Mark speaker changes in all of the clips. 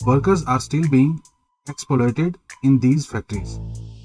Speaker 1: Workers are still being exploited in these factories.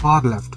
Speaker 1: Far left,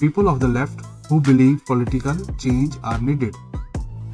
Speaker 1: People of the left who believe political change are needed.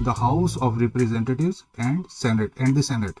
Speaker 1: The House of Representatives and the Senate.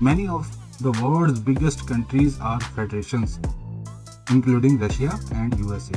Speaker 1: Many of the world's biggest countries are federations, including Russia and USA.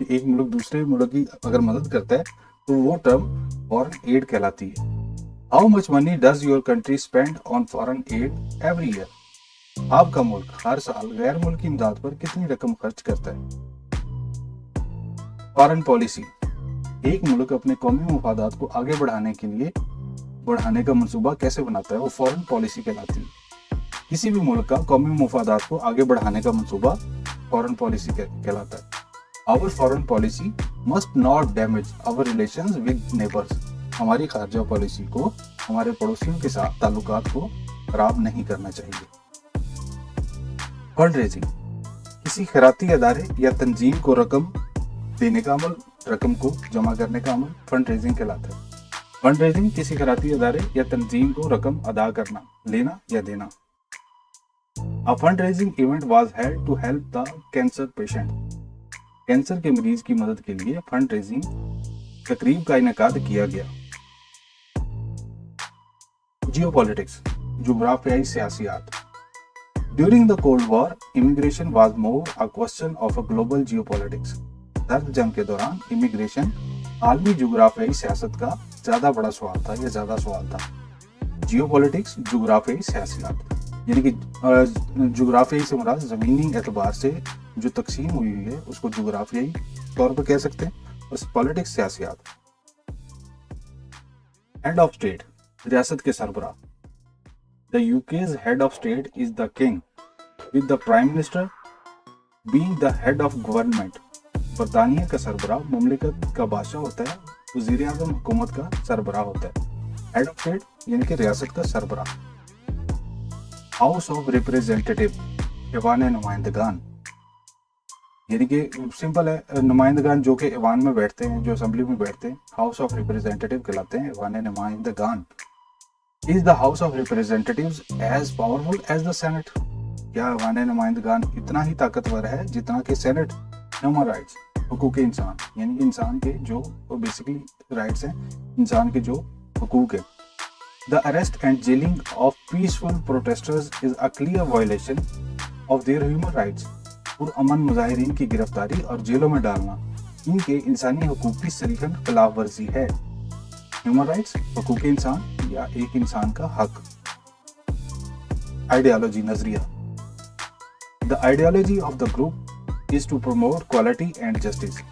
Speaker 1: کہ ایک ملک دوسرے ملک کی اگر مدد کرتا ہے تو وہ ٹرم فارن ایڈ کہلاتی ہے. How much money does your country spend on foreign aid every year? آپ کا ملک ہر سال غیر ملکی امداد پر کتنی رقم خرچ کرتا ہے؟ Foreign policy. ایک ملک اپنے قومی مفادات کو آگے بڑھانے کا منصوبہ کیسے بناتا ہے؟ وہ فارن پالیسی کہلاتی ہے. کسی بھی ملک کا قومی مفادات کو آگے بڑھانے کا منصوبہ فارن پالیسی کہلاتا ہے. Our foreign policy must not damage our relations with neighbors. ہماری خارجہ پالیسی کو ہمارے پڑوسیوں کے ساتھ تعلقات کو خراب نہیں کرنا چاہیے. Fund raising. کسی خیراتی ادارے یا تنظیم کو رقم دینے کا عمل، رقم کو جمع کرنے کا عمل فنڈ ریزنگ کہلاتا ہے. فنڈ ریزنگ کسی خیراتی ادارے یا تنظیم کو رقم ادا کرنا، لینا یا دینا. A fundraising event was held to help the cancer patient. Cancer کے مریض کی مدد کے لیے فنڈ ریزنگ تقریب کا انعقاد کیا گیا. جیو پالیٹکس، جغرافیائی سیاسیات. During the cold war immigration was more a question of a global geopolitics. سرد جنگ کے دوران امیگریشن عالمی جغرافیائی سیاست کا زیادہ بڑا سوال تھا یا زیادہ سوال تھا. جیو پالیٹکس، جغرافیائی سیاسیات، یعنی کہ جغرافیائی سے مراد زمینی اعتبار سے جو تقسیم ہوئی ہے اس کو جغرافیائی طور پر کہہ سکتے ہیں، اور پالیٹکس سیاسیات. ہیڈ آف اسٹیٹ، ریاست کے سربراہ. The UK's head of state is the king with the prime minister being the head of government. برطانیہ کا سربراہ مملکت کا بادشاہ ہوتا ہے، وزیر اعظم حکومت کا سربراہ ہوتا ہے. ہیڈ آف اسٹیٹ یعنی کہ ریاست کا سربراہ. ہاؤس آف ریپریزنٹیٹیو، ایوان نمائندگان، یعنی کہ سمپل ہے نمائندگان جو کہ ایوان میں بیٹھتے ہیں، جو اسمبلی میں بیٹھتے ہیں، ہاؤس آف ریپریزنٹیٹیو کہلاتے ہیں، ایوان نمائندگان. Is the House of Representatives as powerful as the Senate? کیا ایوان نمائندگان اتنا ہی طاقتور ہے جتنا کہ سینٹ؟ ہیومن رائٹس، حقوق انسان، یعنی کہ انسان کے جو بیسیکلی رائٹس ہیں، انسان کے جو حقوق ہیں. The arrest and jailing of peaceful protesters is a clear violation of their human rights. پرامن مظاہرین کی گرفتاری اور جیلوں میں ڈالنا ان کے انسانی حقوق کی صریحاً خلاف ورزی ہے. ہیومن رائٹس، حقوق انسان یا ایک انسان کا حق. آئیڈیالوجی، نظریہ. The ideology of the group is to promote quality and justice.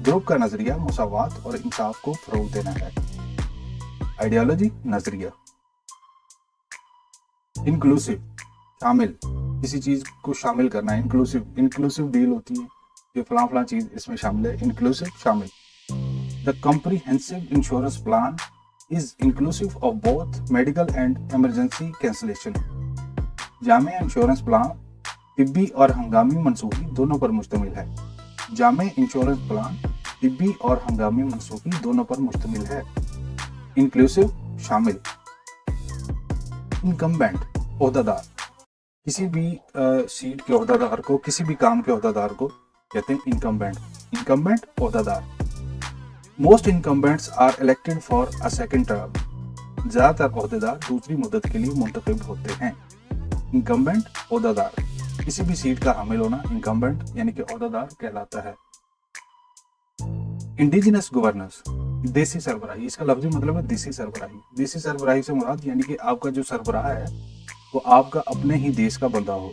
Speaker 1: Group کا نظریہ مساوات اور انصاف کو فروغ دینا ہے. آئیڈیالوجی، نظریہ. انکلوسیو، شامل، کسی چیز کو شامل کرنا. انکلوسیو ڈیل ہوتی ہے کہ فلاں فلاں چیز اس میں شامل ہے. انکلوسیو، شامل. The comprehensive insurance plan is inclusive of both medical and emergency cancellation. جامع انشورنس پلان طبی اور ہنگامی منسوخی دونوں پر مشتمل ہے. جامع انشورنس پلان طبی اور ہنگامی منسوخی دونوں پر مشتمل ہے. انکلوسیو، شامل. انکمبینٹ، عہدہ دار، کسی بھی سیٹ کے عہدہ دار کو، کسی بھی کام کے عہدہ دار کو کہتے ہیں انکمبینٹ. انکمبینٹ، عہدہ دار. Most incumbents are elected for a second term. زیادہ تر عہدے دار دوسری مدت کے لیے منتخب ہوتے ہیں. انکمبینٹ، عہدہ دار. کسی بھی سیٹ کا حامل ہونا انکمبینٹ یعنی کہ عہدہ دار کہلاتا ہے. انڈیجنس گورننس، دیسی سربراہی. اس کا لفظی مطلب ہے دیسی سربراہی. دیسی سربراہی سے مراد یعنی کہ آپ کا جو سربراہ ہے وہ آپ کا اپنے ہی دیش کا بندہ ہو.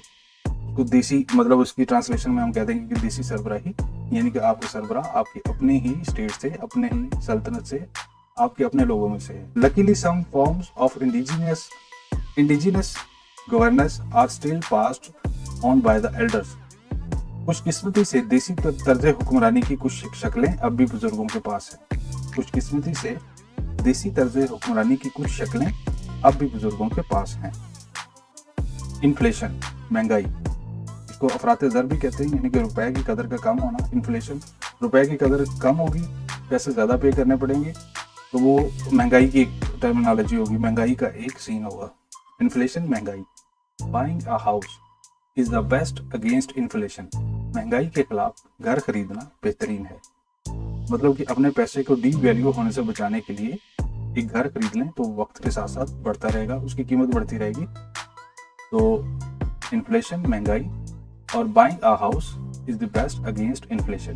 Speaker 1: تو دیسی مطلب اس کی ٹرانسلیشن میں ہم کہتے ہیں کہ دیسی سربراہی یعنی کہ آپ کا سربراہ آپ کے اپنے ہی اسٹیٹ سے، اپنے ہی سلطنت سے، آپ کے اپنے لوگوں میں سے ہے. Luckily some forms of indigenous governance are still passed on by the elders. خوش قسمتی سے دیسی طرز حکمرانی کی کچھ شکلیں اب بھی بزرگوں کے پاس ہیں. خوش قسمتی سے دیسی طرز حکمرانی کی کچھ شکلیں اب بھی بزرگوں کے پاس ہیں. انفلیشن، مہنگائی، اس کو افراط زر بھی کہتے ہیں یعنی کہ روپے کی قدر کا کم ہونا. انفلیشن، روپے کی قدر کم ہوگی، پیسے زیادہ پے کرنے پڑیں گے تو وہ مہنگائی کی ایک ٹرمینالوجی ہوگی، مہنگائی کا ایک سین ہوگا. انفلیشن، مہنگائی. Buying a house is the best against inflation. مہنگائی کے خلاف گھر خریدنا بہترین ہے. مطلب کہ اپنے پیسے کو ڈی ویلیو ہونے سے بچانے کے لیے ایک گھر خرید لیں تو وقت کے ساتھ ساتھ بڑھتا رہے گا، اس کی قیمت بڑھتی رہے گی. تو انفلیشن، مہنگائی، اور buying a house is the best against inflation.